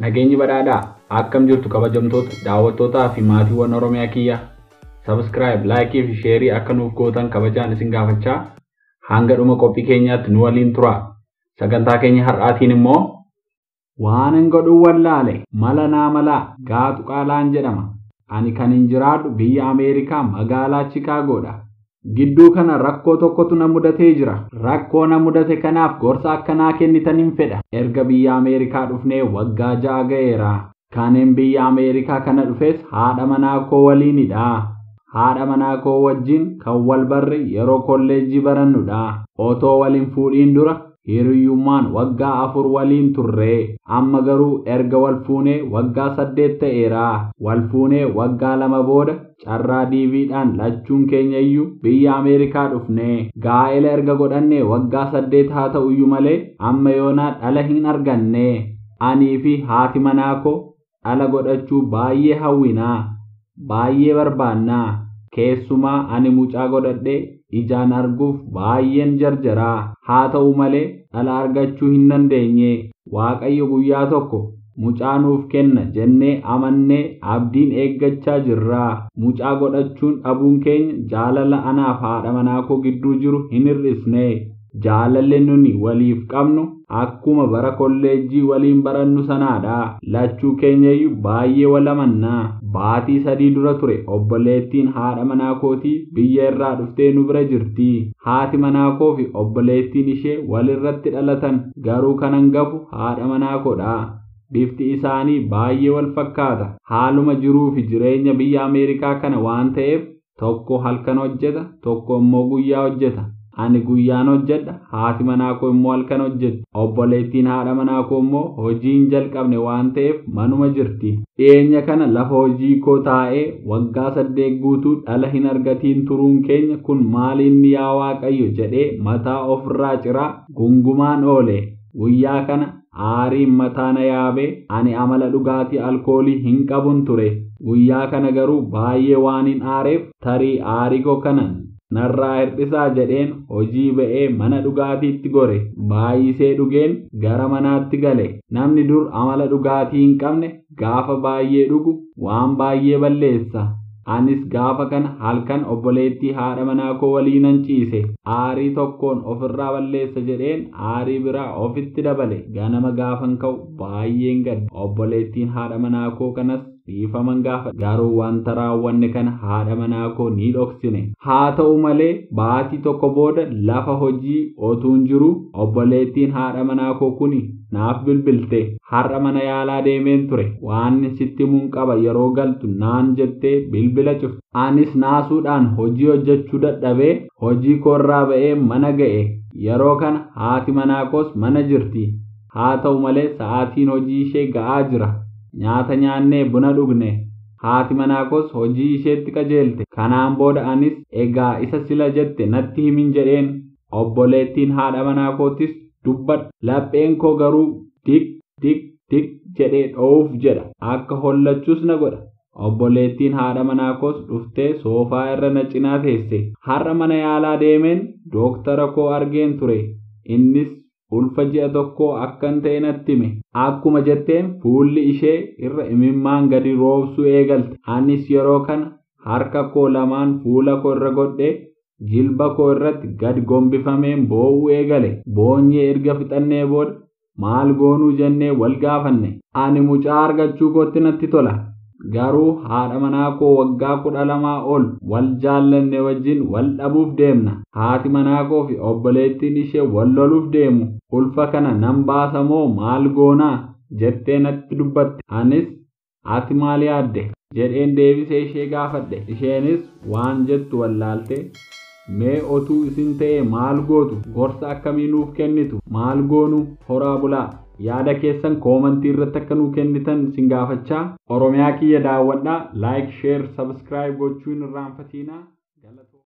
Nageenyi badhaadhaa akkam jirtu kabajamtoota daawwattootaa fi maatiiwwan Oromiyaa kiyya. Subscribe, like fi share akka nuuf gootan kabajaan isin gaafachaa. Hanga dhuma qophii keenyaatti nu waliin tura. Sagantaa keenya har'aatiin immoo waan godhu wallaale mala naa mala gaatu qaalaan jedhama. Ani kan hin jiraadhu biyya Ameerikaa magaalaa Chicagoodha. Gidduu kana rakkoo tokkotu na mudatee jira. Rakkoo na mudate kanaaf gorsa akkanaa kennitaniin fedha. Erga biyya Ameerikaa dhufnee waggaa 6 ga'eera. Kanin biyya Ameerikaa kana dhufes haadha manaa koo waliinidha. Haadha manaa koo wajjin kan wal barre yeroo kolleejjii barannudha. Otoo waliin fuudhiin dura hiriyyummaan waggaa 4 waliin turre. Amma garuu erga wal fuunee waggaa 8 ta'eera. Wal fuunee waggaa 2 booda carraa diiviidhaan lachuun keenya iyyuu biyya Ameerikaa dhufne. Gaa'ela erga godhanne waggaa 8 haa ta'uyyuu malee amma yoonaa dhala hin arganne. Anii fi haati manaa koo dhala godhachuu baay'ee hawwinaa, baay'ee barbaannaa. Keessumaa ani mucaa godhadhee ijaan arguuf baay'een jarjaraa. Haa ta'u malee dhala argachuu hin dandeenye. Waaqayyo guyyaa tokko mucaa nuuf kenna jennee amannee abdiin eeggachaa jirra. Mucaa godhachuun dhabuun keenya jaalala anaaf haadha manaa koo gidduu jiru hin hir'isne. Jaalalli nuni waliif qabnu akkuma bara kolleejjii waliin barannu sanaadha. Lachuu keenyayyuu baay'ee walamannaa. Baatii 3 dura ture obboleettiin haadha manaa kootii biyya irraa dhuftee nu bira jirti. Haati manaa koo fi obboleettiin ishee walirratti dhalatan, garuu kan hangafu haadha manaa koodha. Bifti isaanii baay'ee wal fakkaata. Haaluma jiruu fi jireenya biyya Ameerikaa kana waan ta'eef tokko halkan hojjeta, tokko immoo guyyaa hojjeta. Ani guyyaan hojjedha, haati manaa koo immoo halkan hojjetti. Obboleettiin haadha manaa koo immoo hojiin jalqabne waan ta'eef manuma jirti. Dhiyeenya kana lafa hojii koo taa'ee waggaa 8 guutuu dhala hin argatiin turuun keenya kun maalinni yaa Waaqayyo jedhee mataa ofirraa ciraa gungumaan oole. Guyyaa kana aariin mataa na yaabee ani amala dhugaatii alkoolii hin qabun ture. Guyyaa kana garuu baay'ee waan hin aareef tarii aarii koo kanan narraa hir'isaa jedheen hojii ba'ee mana dhugaatiitti gore. Baay'isee dhugeen gara manaatti gale. Namni dur amala dhugaatii hin qabne gaafa baay'ee dhugu waan baay'ee balleessa. Anis gaafa kana halkan obboleettii haadha manaa koo waliinan ciise. Aarii tokkoon ofirraa balleessa jedheen aarii biraa ofitti dabale. Ganama gaafan ka'u baay'een gadde. Obboleettiin haadha manaa koo kanas dhiifaman gaafa, garuu wanta raawwanne kana haadha manaa koo ni dhoksine. Haa ta'u malee baatii tokko booda lafa hojii otuun jiru obboleettiin haadha manaa koo kuni naaf bilbilte. Har'a mana yaalaa deemeen ture, waan sitti himuun qaba yeroo galtu naan jettee bilbila cufte. Anis naasuudhaan hojii hojjechuu dadhabee hojii koorraa ba'ee mana ga'e. Yeroo kana haati manaa koos mana jirti. Haa ta'u malee sa'aatiin hojii ishee ga'aa jira. Nyaata nyaannee buna dhugne. Haati manaa koos hojii isheetti qajeelte. Kanaan booda anis egaa isa sila jette natti himin jedheen. Obboleettiin haadha manaa kootis dubbadha. Lapheen koo garuu tik tik tik jedhee dho'uuf jedha. Akka hollachuus na godha. Obboleettiin haadha manaa koos dhuftee soofaa irra na cinaa teesse. Har'a mana yaalaa deemeen dooktara koo argeen ture. Innis ulfa ji'a tokkoo akkan ta'e natti hime. Akkuma jetteen fuulli ishee irra imimmaan gadi roobsuu eegalte. Anis yeroo kana harka koo lamaan fuula koo irra godhee jilba koo irratti gad gombifameen boo'uu eegale. Boonyee erga fixannee booda maal goonuu jennee wal gaafanne. Ani mucaa argachuu kootti natti tola. Garuu haadha manaa koo waggaa 12 ol wal jaallanne wajjin wal dhabuuf deemna. Haati manaa koo fi obboleettiin ishee wal loluuf deemu. Ulfa kana nan baasa moo maal goonaa jettee natti dubbatte. Anis ati maal yaadde jedheen deebisee ishee gaafadhe. Isheenis waan jettu wallaalte. Mee otuu isin ta'e maal gootu? Gorsa akkamii nuuf kennitu? Maal goonu? Horaa bulaa. Yaada keessan koomentii irratti akka nuu kennitan sin gaafachaa. Oromiyaa kiyya daawwadhaa. Like, share, subscribe gochuun irraanfatinaa.